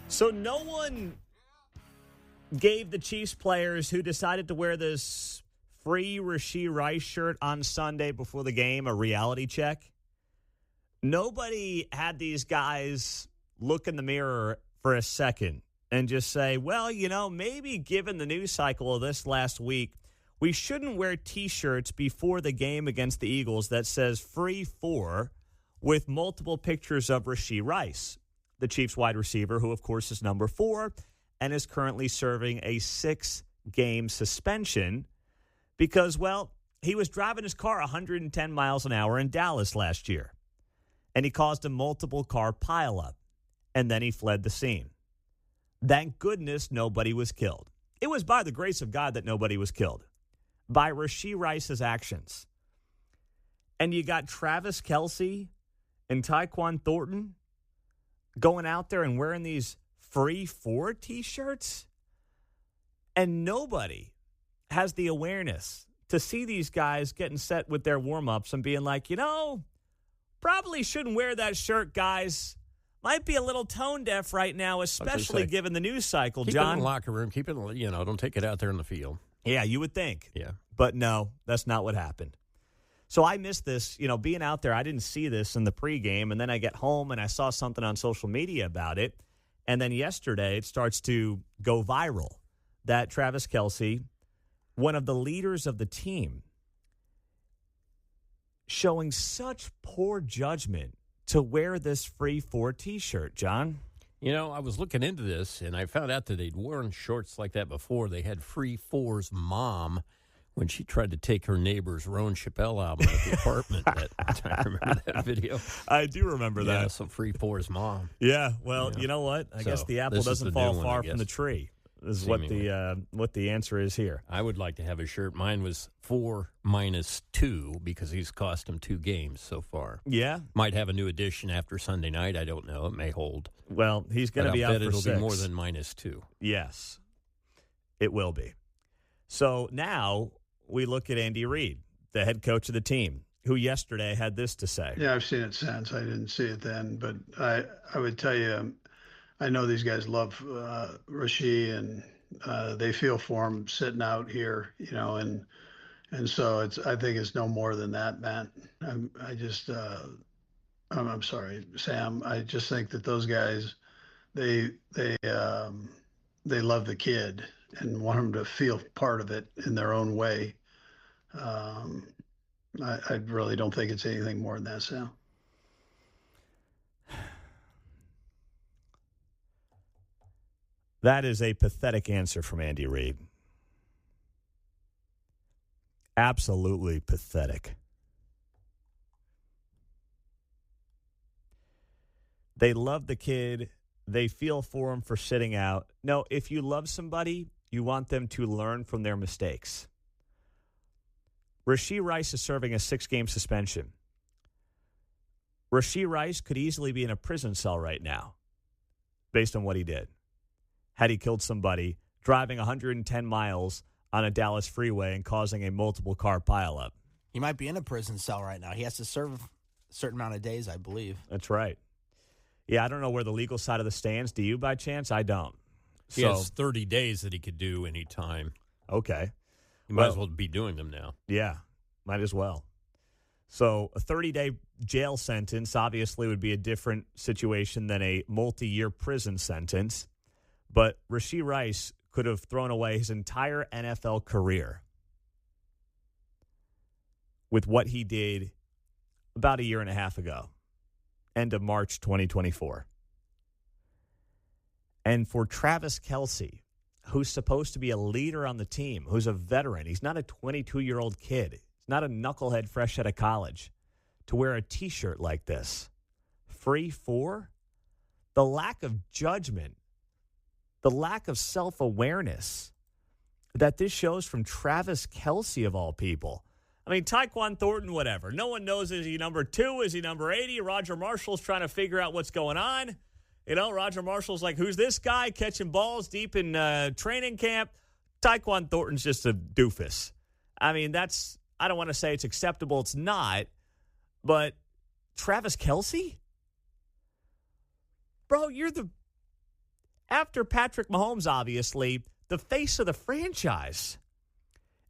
So no one gave the Chiefs players who decided to wear this free Rashee Rice shirt on Sunday before the game a reality check. Nobody had these guys look in the mirror for a second and just say, well, maybe given the news cycle of this last week, we shouldn't wear T-shirts before the game against the Eagles that says free 4 with multiple pictures of Rashee Rice, the Chiefs wide receiver, who, of course, is number 4 and is currently serving a 6-game suspension because, well, he was driving his car 110 miles an hour in Dallas last year, and he caused a multiple car pileup, and then he fled the scene. Thank goodness nobody was killed. It was by the grace of God that nobody was killed, by Rashee Rice's actions. And you got Travis Kelce and Tyquan Thornton going out there and wearing these free 4 T-shirts, and nobody has the awareness to see these guys getting set with their warm-ups and being like, probably shouldn't wear that shirt, guys. Might be a little tone deaf right now, especially given the news cycle, John. Keep it in the locker room. Keep it, don't take it out there in the field. Yeah, you would think. Yeah. But no, that's not what happened. So I missed this, being out there. I didn't see this in the pregame, and then I get home and I saw something on social media about it. And then yesterday it starts to go viral that Travis Kelce, one of the leaders of the team, showing such poor judgment to wear this free 4 T-shirt, John. I was looking into this, and I found out that they'd worn shorts like that before. They had Free 4's mom when she tried to take her neighbor's Roan Chappelle album at the apartment. I remember that video. I do remember that. Yeah, so Free 4's mom. Yeah, well, you know what? I guess the apple doesn't fall far from the tree. This is what the answer is here. I would like to have a shirt. Mine was 4-2 because he's cost him 2 games so far. Yeah. Might have a new edition after Sunday night. I don't know. It may hold. Well, he's going to be out for 6. It'll be more than -2. Yes, it will be. So now we look at Andy Reid, the head coach of the team, who yesterday had this to say. Yeah, I've seen it since. I didn't see it then, but I would tell you, I know these guys love Rashee, and they feel for him sitting out here, and so I think it's no more than that, Matt. I'm sorry, Sam. I just think that those guys, they love the kid and want him to feel part of it in their own way. I really don't think it's anything more than that, Sam. That is a pathetic answer from Andy Reid. Absolutely pathetic. They love the kid. They feel for him for sitting out. No, if you love somebody, you want them to learn from their mistakes. Rashee Rice is serving a 6-game suspension. Rashee Rice could easily be in a prison cell right now based on what he did. Had he killed somebody driving 110 miles on a Dallas freeway and causing a multiple car pileup. He might be in a prison cell right now. He has to serve a certain amount of days, I believe. That's right. Yeah, I don't know where the legal side of this stands. Do you by chance? I don't. He has 30 days that he could do any time. Okay. He might as well be doing them now. Yeah, might as well. So a 30-day jail sentence obviously would be a different situation than a multi-year prison sentence. But Rashee Rice could have thrown away his entire NFL career with what he did about a year and a half ago, end of March 2024. And for Travis Kelce, who's supposed to be a leader on the team, who's a veteran, he's not a 22-year-old kid. He's not a knucklehead fresh out of college, to wear a T-shirt like this. Free 4? The lack of judgment, the lack of self-awareness that this shows from Travis Kelce, of all people. I mean, Tyquan Thornton, whatever. No one knows, is he number 2? Is he number 80? Roger Marshall's trying to figure out what's going on. Roger Marshall's like, who's this guy catching balls deep in training camp? Tyquan Thornton's just a doofus. I mean, I don't want to say it's acceptable. It's not. But Travis Kelce? Bro, after Patrick Mahomes, obviously, the face of the franchise.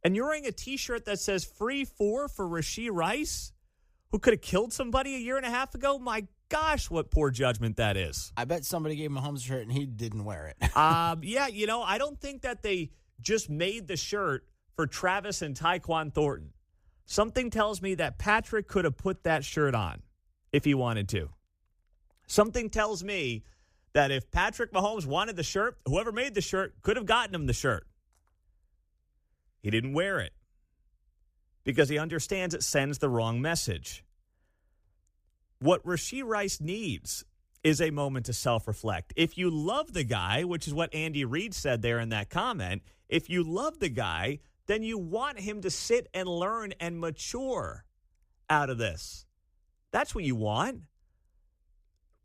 And you're wearing a T-shirt that says free 4 for Rashee Rice, who could have killed somebody a year and a half ago? My gosh, what poor judgment that is. I bet somebody gave Mahomes a shirt and he didn't wear it. Yeah, I don't think that they just made the shirt for Travis and Tyquan Thornton. Something tells me that Patrick could have put that shirt on if he wanted to. Something tells me that if Patrick Mahomes wanted the shirt, whoever made the shirt could have gotten him the shirt. He didn't wear it because he understands it sends the wrong message. What Rashee Rice needs is a moment to self-reflect. If you love the guy, which is what Andy Reid said there in that comment, if you love the guy, then you want him to sit and learn and mature out of this. That's what you want.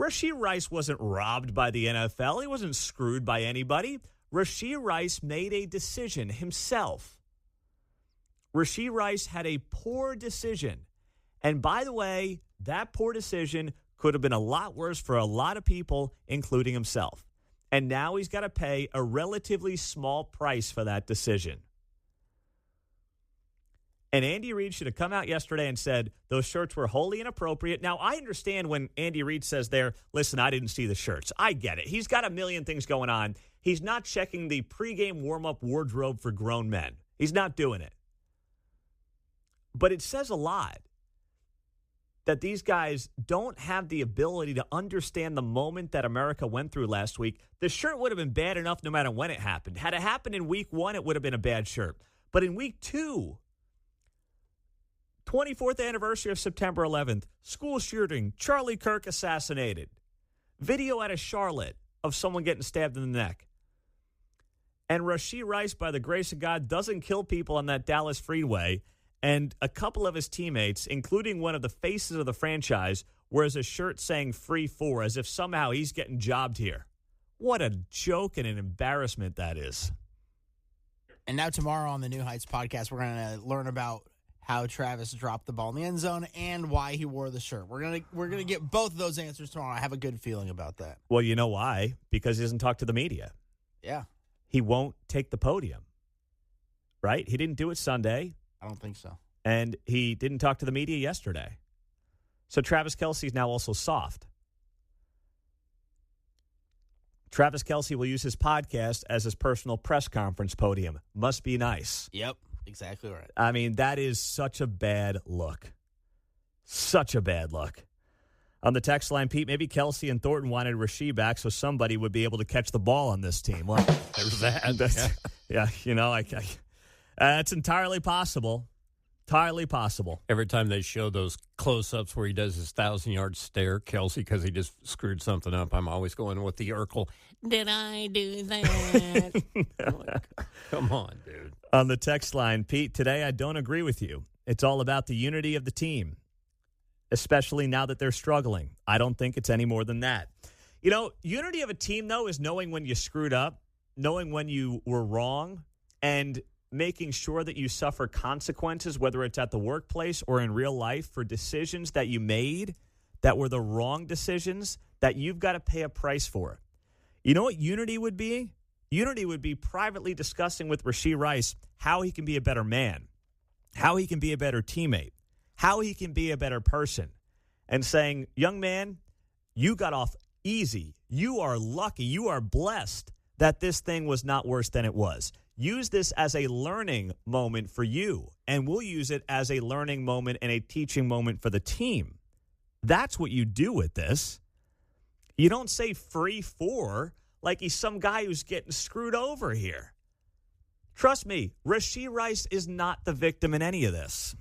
Rashee Rice wasn't robbed by the NFL. He wasn't screwed by anybody. Rashee Rice made a decision himself. Rashee Rice had a poor decision. And by the way, that poor decision could have been a lot worse for a lot of people, including himself. And now he's got to pay a relatively small price for that decision. And Andy Reid should have come out yesterday and said those shirts were wholly inappropriate. Now, I understand when Andy Reid says there, listen, I didn't see the shirts. I get it. He's got a million things going on. He's not checking the pregame warm-up wardrobe for grown men. He's not doing it. But it says a lot that these guys don't have the ability to understand the moment that America went through last week. The shirt would have been bad enough no matter when it happened. Had it happened in week 1, it would have been a bad shirt. But in week 2, 24th anniversary of September 11th, school shooting, Charlie Kirk assassinated, video out of Charlotte of someone getting stabbed in the neck. And Rashee Rice, by the grace of God, doesn't kill people on that Dallas freeway. And a couple of his teammates, including one of the faces of the franchise, wears a shirt saying free 4, as if somehow he's getting jobbed here. What a joke and an embarrassment that is. And now tomorrow on the New Heights podcast, we're going to learn about how Travis dropped the ball in the end zone and why he wore the shirt. We're gonna get both of those answers tomorrow. I have a good feeling about that. Well, you know why? Because he doesn't talk to the media. Yeah. He won't take the podium. Right? He didn't do it Sunday. I don't think so. And he didn't talk to the media yesterday. So Travis Kelce is now also soft. Travis Kelce will use his podcast as his personal press conference podium. Must be nice. Yep. Exactly right. I mean, that is such a bad look. Such a bad look. On the text line, Pete, maybe Kelce and Thornton wanted Rashee back so somebody would be able to catch the ball on this team. Well, There's that. yeah, it's entirely possible. Entirely possible. Every time they show those close-ups where he does his 1,000-yard stare, Kelce, because he just screwed something up, I'm always going with the Urkel. Did I do that? Like, come on, dude. On the text line, Pete, today I don't agree with you. It's all about the unity of the team, especially now that they're struggling. I don't think it's any more than that. You know, unity of a team, though, is knowing when you screwed up, knowing when you were wrong, and making sure that you suffer consequences, whether it's at the workplace or in real life, for decisions that you made that were the wrong decisions that you've got to pay a price for. You know what unity would be? Unity would be privately discussing with Rashee Rice how he can be a better man, how he can be a better teammate, how he can be a better person, and saying, young man, you got off easy. You are lucky. You are blessed that this thing was not worse than it was. Use this as a learning moment for you, and we'll use it as a learning moment and a teaching moment for the team. That's what you do with this. You don't say free 4 like he's some guy who's getting screwed over here. Trust me, Rashee Rice is not the victim in any of this.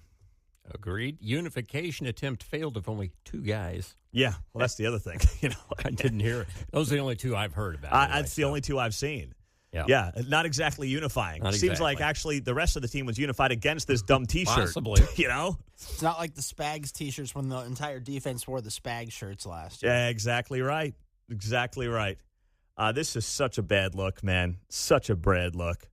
Agreed. Unification attempt failed of only 2 guys. Yeah, well, that's the other thing. I didn't hear it. Those are the only 2 I've heard about. That's the only 2 I've seen. Yeah, not exactly unifying. Not Seems exactly. like actually the rest of the team was unified against this dumb T-shirt. Possibly. It's not like the Spags T-shirts when the entire defense wore the Spag shirts last year. Yeah, exactly right. Exactly right. This is such a bad look, man. Such a bad look.